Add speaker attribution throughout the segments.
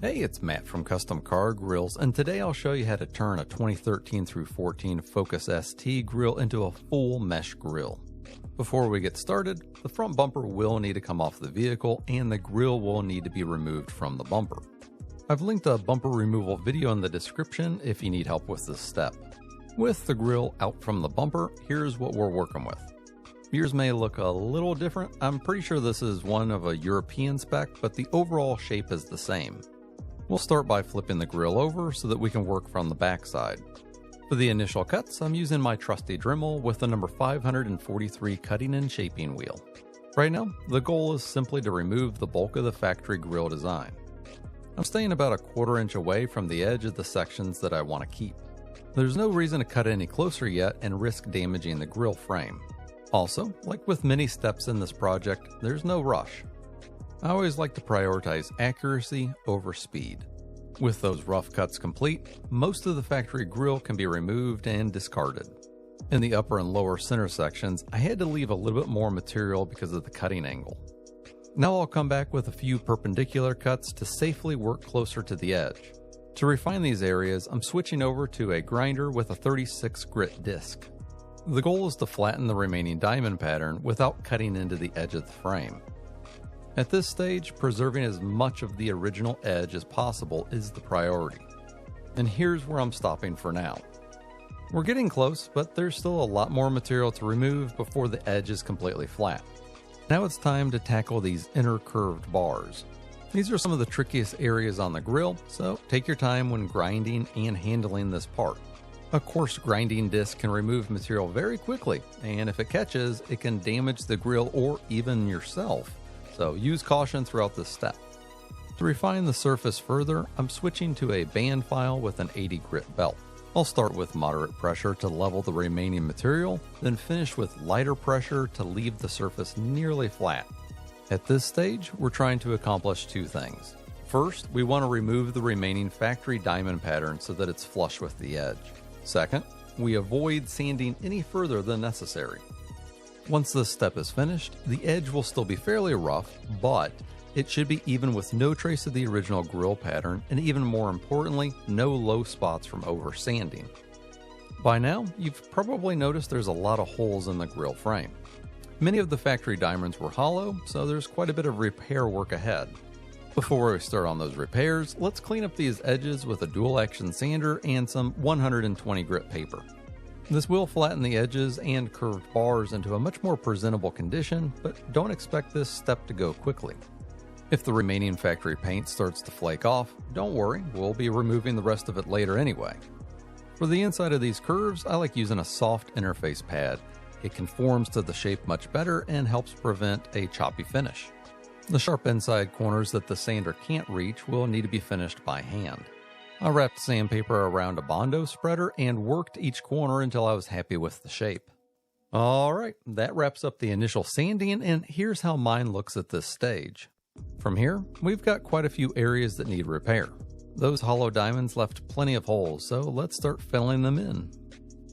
Speaker 1: Hey, it's Matt from Custom Car Grills, and today I'll show you how to turn a 2013 through 14 Focus ST grill into a full mesh grill. Before we get started, the front bumper will need to come off the vehicle and the grill will need to be removed from the bumper. I've linked a bumper removal video in the description if you need help with this step. With the grill out from the bumper, here's what we're working with. Yours may look a little different. I'm pretty sure this is one of a European spec, but the overall shape is the same. We'll start by flipping the grill over so that we can work from the back side. For the initial cuts, I'm using my trusty Dremel with the number 543 cutting and shaping wheel. Right now, the goal is simply to remove the bulk of the factory grill design. I'm staying about a 1/4 inch away from the edge of the sections that I want to keep. There's no reason to cut any closer yet and risk damaging the grill frame. Also, like with many steps in this project, there's no rush. I always like to prioritize accuracy over speed. With those rough cuts complete, most of the factory grill can be removed and discarded. In the upper and lower center sections, I had to leave a little bit more material because of the cutting angle. Now I'll come back with a few perpendicular cuts to safely work closer to the edge. To refine these areas, I'm switching over to a grinder with a 36 grit disc. The goal is to flatten the remaining diamond pattern without cutting into the edge of the frame. At this stage, preserving as much of the original edge as possible is the priority. And here's where I'm stopping for now. We're getting close, but there's still a lot more material to remove before the edge is completely flat. Now it's time to tackle these inner curved bars. These are some of the trickiest areas on the grill, so take your time when grinding and handling this part. A coarse grinding disc can remove material very quickly, and if it catches, it can damage the grill or even yourself. So use caution throughout this step. To refine the surface further, I'm switching to a band file with an 80 grit belt. I'll start with moderate pressure to level the remaining material, then finish with lighter pressure to leave the surface nearly flat. At this stage, we're trying to accomplish two things. First, we want to remove the remaining factory diamond pattern so that it's flush with the edge. Second, we avoid sanding any further than necessary. Once this step is finished, the edge will still be fairly rough, but it should be even with no trace of the original grill pattern, and even more importantly, no low spots from over sanding. By now, you've probably noticed there's a lot of holes in the grill frame. Many of the factory diamonds were hollow, so there's quite a bit of repair work ahead. Before we start on those repairs, let's clean up these edges with a dual action sander and some 120 grit paper. This will flatten the edges and curved bars into a much more presentable condition, but don't expect this step to go quickly. If the remaining factory paint starts to flake off, don't worry, we'll be removing the rest of it later anyway. For the inside of these curves, I like using a soft interface pad. It conforms to the shape much better and helps prevent a choppy finish. The sharp inside corners that the sander can't reach will need to be finished by hand. I wrapped sandpaper around a Bondo spreader and worked each corner until I was happy with the shape. Alright, that wraps up the initial sanding, and here's how mine looks at this stage. From here, we've got quite a few areas that need repair. Those hollow diamonds left plenty of holes, so let's start filling them in.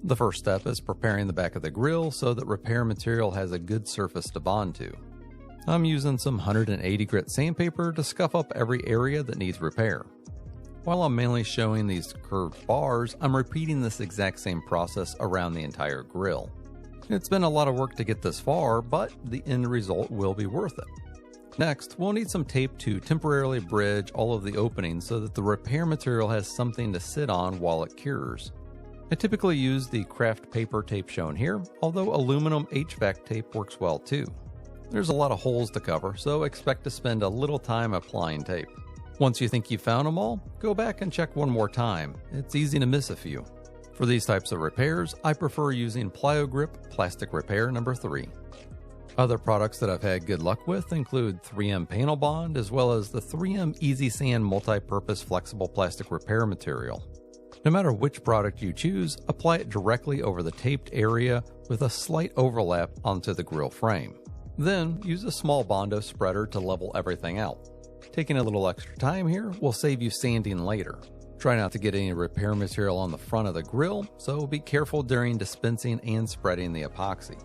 Speaker 1: The first step is preparing the back of the grill so that repair material has a good surface to bond to. I'm using some 180 grit sandpaper to scuff up every area that needs repair. While I'm mainly showing these curved bars, I'm repeating this exact same process around the entire grill. It's been a lot of work to get this far, but the end result will be worth it. Next, we'll need some tape to temporarily bridge all of the openings so that the repair material has something to sit on while it cures. I typically use the craft paper tape shown here, although aluminum HVAC tape works well too. There's a lot of holes to cover, so expect to spend a little time applying tape. Once you think you've found them all, go back and check one more time. It's easy to miss a few. For these types of repairs, I prefer using PlyoGrip Plastic Repair number 3. Other products that I've had good luck with include 3M Panel Bond as well as the 3M Easy Sand Multi-Purpose Flexible Plastic Repair Material. No matter which product you choose, apply it directly over the taped area with a slight overlap onto the grill frame. Then use a small Bondo spreader to level everything out. Taking a little extra time here will save you sanding later. Try not to get any repair material on the front of the grill, so be careful during dispensing and spreading the epoxy.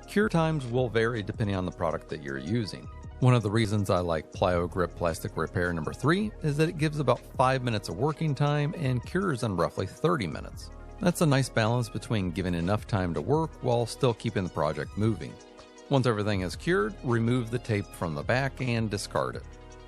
Speaker 1: Cure times will vary depending on the product that you're using. One of the reasons I like Plyo Grip Plastic Repair number 3 is that it gives about 5 minutes of working time and cures in roughly 30 minutes. That's a nice balance between giving enough time to work while still keeping the project moving. Once everything is cured, remove the tape from the back and discard it.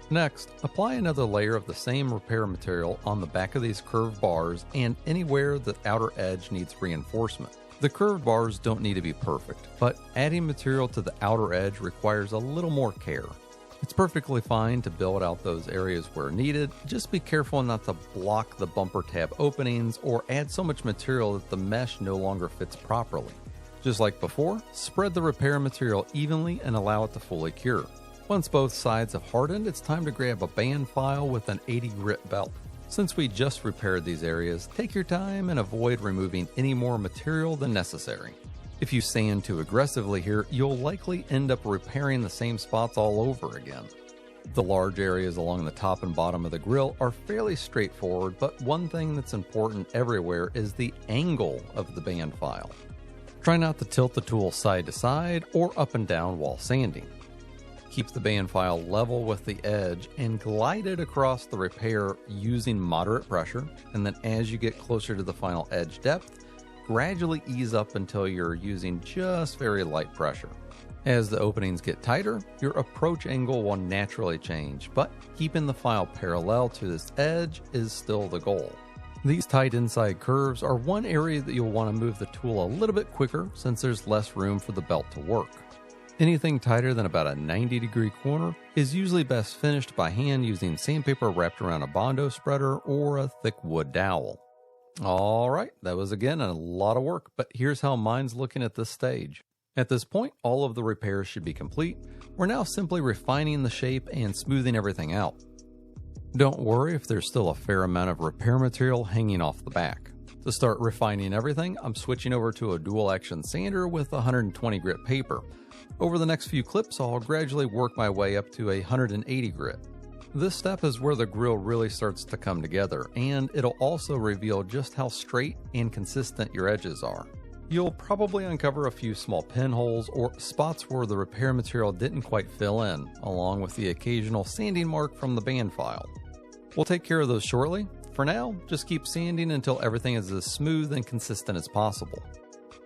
Speaker 1: Next, apply another layer of the same repair material on the back of these curved bars and anywhere the outer edge needs reinforcement. The curved bars don't need to be perfect, but adding material to the outer edge requires a little more care. It's perfectly fine to build out those areas where needed, just be careful not to block the bumper tab openings or add so much material that the mesh no longer fits properly. Just like before, spread the repair material evenly and allow it to fully cure. Once both sides have hardened, it's time to grab a band file with an 80 grit belt. Since we just repaired these areas, take your time and avoid removing any more material than necessary. If you sand too aggressively here, you'll likely end up repairing the same spots all over again. The large areas along the top and bottom of the grill are fairly straightforward, but one thing that's important everywhere is the angle of the band file. Try not to tilt the tool side to side or up and down while sanding. Keep the band file level with the edge and glide it across the repair using moderate pressure, and then as you get closer to the final edge depth, gradually ease up until you're using just very light pressure. As the openings get tighter, your approach angle will naturally change, but keeping the file parallel to this edge is still the goal. These tight inside curves are one area that you'll want to move the tool a little bit quicker since there's less room for the belt to work. Anything tighter than about a 90-degree corner is usually best finished by hand using sandpaper wrapped around a Bondo spreader or a thick wood dowel. Alright, that was again a lot of work, but here's how mine's looking at this stage. At this point, all of the repairs should be complete. We're now simply refining the shape and smoothing everything out. Don't worry if there's still a fair amount of repair material hanging off the back. To start refining everything, I'm switching over to a dual action sander with 120 grit paper. Over the next few clips, I'll gradually work my way up to a 180 grit. This step is where the grill really starts to come together, and it'll also reveal just how straight and consistent your edges are. You'll probably uncover a few small pinholes or spots where the repair material didn't quite fill in, along with the occasional sanding mark from the band file. We'll take care of those shortly. For now, just keep sanding until everything is as smooth and consistent as possible.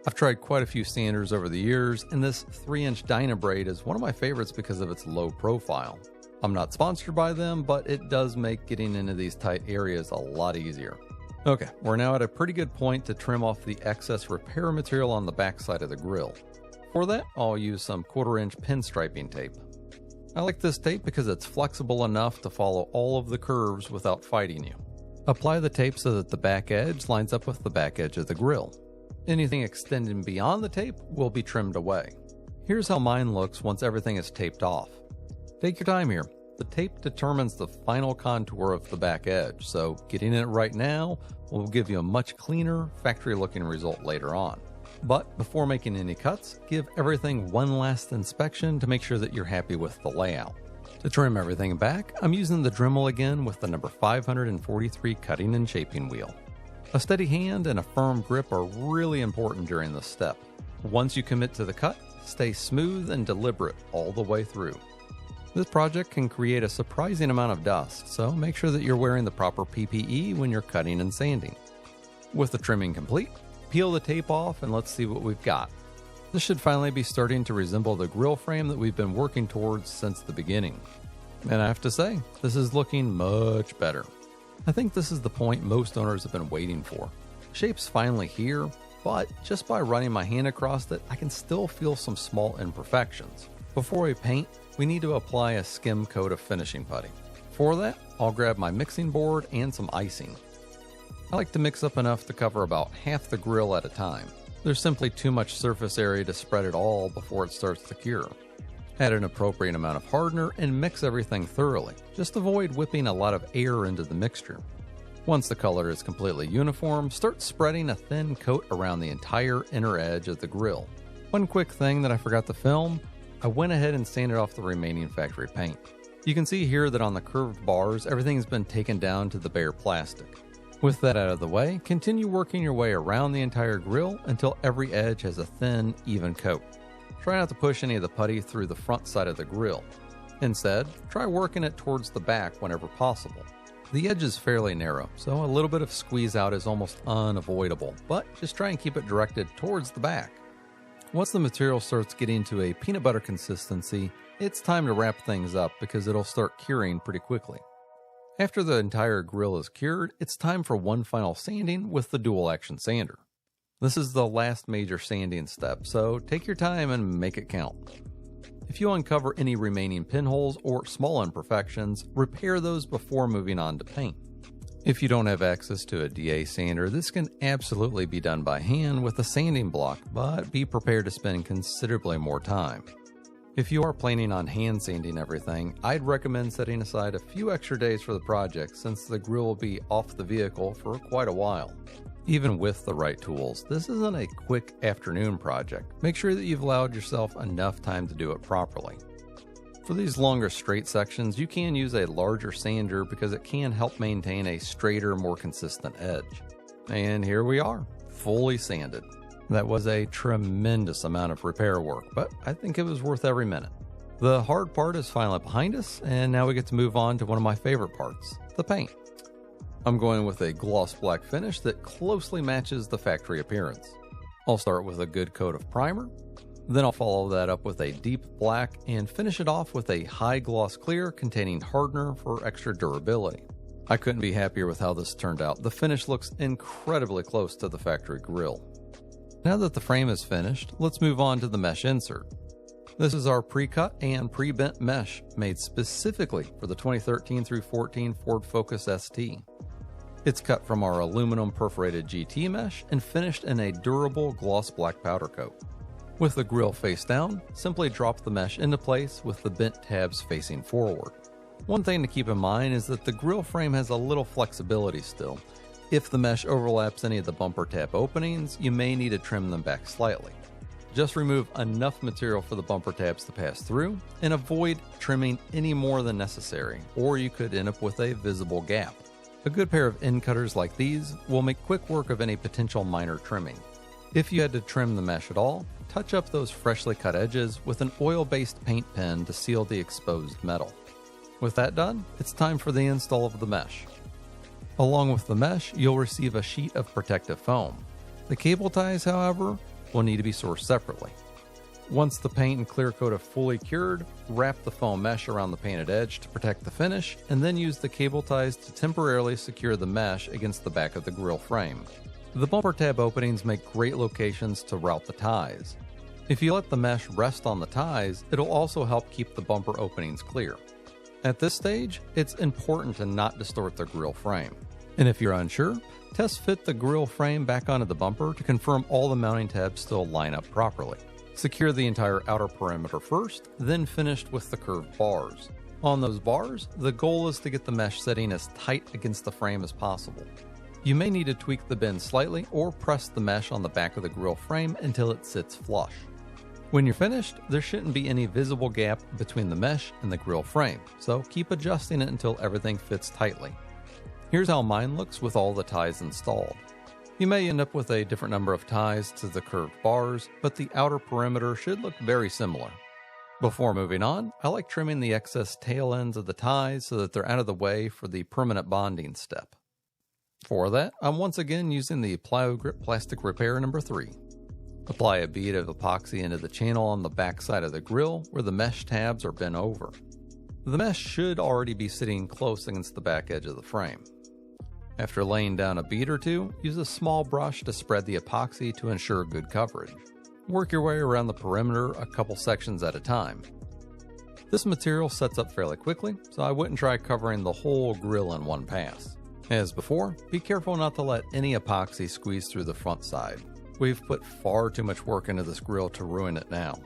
Speaker 1: I've tried quite a few sanders over the years, and this 3-inch Dynabrade is one of my favorites because of its low profile. I'm not sponsored by them, but it does make getting into these tight areas a lot easier. Okay, we're now at a pretty good point to trim off the excess repair material on the back side of the grill. For that, I'll use some 1/4-inch pinstriping tape. I like this tape because it's flexible enough to follow all of the curves without fighting you. Apply the tape so that the back edge lines up with the back edge of the grill. Anything extending beyond the tape will be trimmed away. Here's how mine looks once everything is taped off. Take your time here. The tape determines the final contour of the back edge, so getting it right now will give you a much cleaner, factory-looking result later on. But before making any cuts, give everything one last inspection to make sure that you're happy with the layout. To trim everything back, I'm using the Dremel again with the number 543 cutting and shaping wheel. A steady hand and a firm grip are really important during this step. Once you commit to the cut, stay smooth and deliberate all the way through. This project can create a surprising amount of dust, so make sure that you're wearing the proper PPE when you're cutting and sanding. With the trimming complete, peel the tape off and let's see what we've got. This should finally be starting to resemble the grill frame that we've been working towards since the beginning. And I have to say, this is looking much better. I think this is the point most owners have been waiting for. Shape's finally here, but just by running my hand across it, I can still feel some small imperfections. Before we paint, we need to apply a skim coat of finishing putty. For that, I'll grab my mixing board and some icing. I like to mix up enough to cover about half the grill at a time. There's simply too much surface area to spread it all before it starts to cure. Add an appropriate amount of hardener and mix everything thoroughly. Just avoid whipping a lot of air into the mixture. Once the color is completely uniform, start spreading a thin coat around the entire inner edge of the grill. One quick thing that I forgot to film, I went ahead and sanded off the remaining factory paint. You can see here that on the curved bars, everything's been taken down to the bare plastic. With that out of the way, continue working your way around the entire grill until every edge has a thin, even coat. Try not to push any of the putty through the front side of the grill. Instead, try working it towards the back whenever possible. The edge is fairly narrow, so a little bit of squeeze out is almost unavoidable, but just try and keep it directed towards the back. Once the material starts getting to a peanut butter consistency, it's time to wrap things up because it'll start curing pretty quickly. After the entire grill is cured, it's time for one final sanding with the dual action sander. This is the last major sanding step, so take your time and make it count. If you uncover any remaining pinholes or small imperfections, repair those before moving on to paint. If you don't have access to a DA sander, this can absolutely be done by hand with a sanding block, but be prepared to spend considerably more time. If you are planning on hand sanding everything, I'd recommend setting aside a few extra days for the project since the grill will be off the vehicle for quite a while. Even with the right tools, this isn't a quick afternoon project. Make sure that you've allowed yourself enough time to do it properly. For these longer straight sections, you can use a larger sander because it can help maintain a straighter, more consistent edge. And here we are, fully sanded. That was a tremendous amount of repair work, but I think it was worth every minute. The hard part is finally behind us, and now we get to move on to one of my favorite parts, the paint. I'm going with a gloss black finish that closely matches the factory appearance. I'll start with a good coat of primer, then I'll follow that up with a deep black and finish it off with a high gloss clear containing hardener for extra durability. I couldn't be happier with how this turned out. The finish looks incredibly close to the factory grill. Now that the frame is finished, let's move on to the mesh insert. This is our pre-cut and pre-bent mesh made specifically for the 2013 through 14 Ford Focus ST. It's cut from our aluminum perforated GT mesh and finished in a durable gloss black powder coat. With the grill face down, simply drop the mesh into place with the bent tabs facing forward. One thing to keep in mind is that the grill frame has a little flexibility still. If the mesh overlaps any of the bumper tab openings, you may need to trim them back slightly. Just remove enough material for the bumper tabs to pass through and avoid trimming any more than necessary, or you could end up with a visible gap. A good pair of end cutters like these will make quick work of any potential minor trimming. If you had to trim the mesh at all, touch up those freshly cut edges with an oil-based paint pen to seal the exposed metal. With that done, it's time for the install of the mesh. Along with the mesh, you'll receive a sheet of protective foam. The cable ties, however, will need to be sourced separately. Once the paint and clear coat are fully cured, wrap the foam mesh around the painted edge to protect the finish, and then use the cable ties to temporarily secure the mesh against the back of the grill frame. The bumper tab openings make great locations to route the ties. If you let the mesh rest on the ties, it'll also help keep the bumper openings clear. At this stage, it's important to not distort the grill frame. And if you're unsure, test fit the grill frame back onto the bumper to confirm all the mounting tabs still line up properly. Secure the entire outer perimeter first, then finish with the curved bars. On those bars, the goal is to get the mesh setting as tight against the frame as possible. You may need to tweak the bend slightly or press the mesh on the back of the grill frame until it sits flush. When you're finished, there shouldn't be any visible gap between the mesh and the grill frame, so keep adjusting it until everything fits tightly. Here's how mine looks with all the ties installed. You may end up with a different number of ties to the curved bars, but the outer perimeter should look very similar. Before moving on, I like trimming the excess tail ends of the ties so that they're out of the way for the permanent bonding step. For that, I'm once again using the Plyo Grip Plastic Repair number 3. Apply a bead of epoxy into the channel on the back side of the grill where the mesh tabs are bent over. The mesh should already be sitting close against the back edge of the frame. After laying down a bead or two, use a small brush to spread the epoxy to ensure good coverage. Work your way around the perimeter a couple sections at a time. This material sets up fairly quickly, so I wouldn't try covering the whole grill in one pass. As before, be careful not to let any epoxy squeeze through the front side. We've put far too much work into this grill to ruin it now.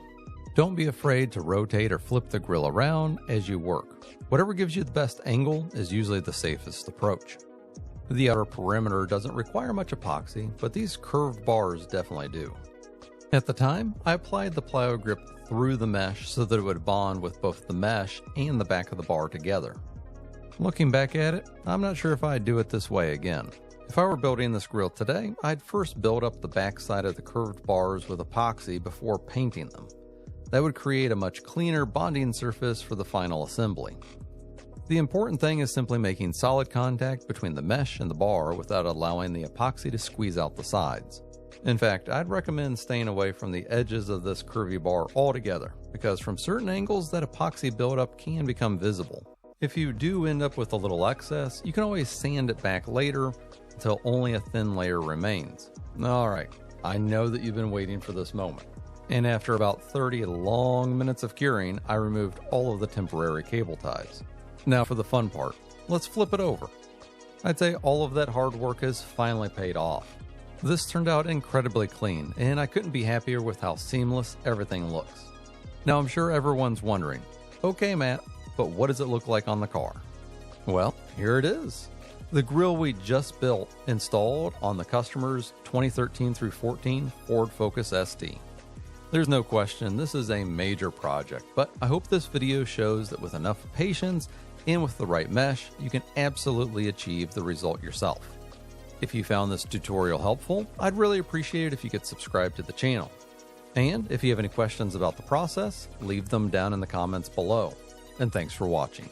Speaker 1: Don't be afraid to rotate or flip the grill around as you work. Whatever gives you the best angle is usually the safest approach. The outer perimeter doesn't require much epoxy, but these curved bars definitely do. At the time, I applied the Plyo Grip through the mesh so that it would bond with both the mesh and the back of the bar together. Looking back at it, I'm not sure if I'd do it this way again. If I were building this grill today, I'd first build up the back side of the curved bars with epoxy before painting them. That would create a much cleaner bonding surface for the final assembly. The important thing is simply making solid contact between the mesh and the bar without allowing the epoxy to squeeze out the sides. In fact, I'd recommend staying away from the edges of this curvy bar altogether, because from certain angles that epoxy buildup can become visible. If you do end up with a little excess, you can always sand it back later until only a thin layer remains. Alright, I know that you've been waiting for this moment. And after about 30 long minutes of curing, I removed all of the temporary cable ties. Now for the fun part, let's flip it over. I'd say all of that hard work has finally paid off. This turned out incredibly clean, and I couldn't be happier with how seamless everything looks. Now I'm sure everyone's wondering, okay Matt, but what does it look like on the car? Well, here it is. The grille we just built installed on the customer's 2013 through 14 Ford Focus ST. There's no question this is a major project, but I hope this video shows that with enough patience and with the right mesh, you can absolutely achieve the result yourself. If you found this tutorial helpful, I'd really appreciate it if you could subscribe to the channel. And if you have any questions about the process, leave them down in the comments below. And thanks for watching.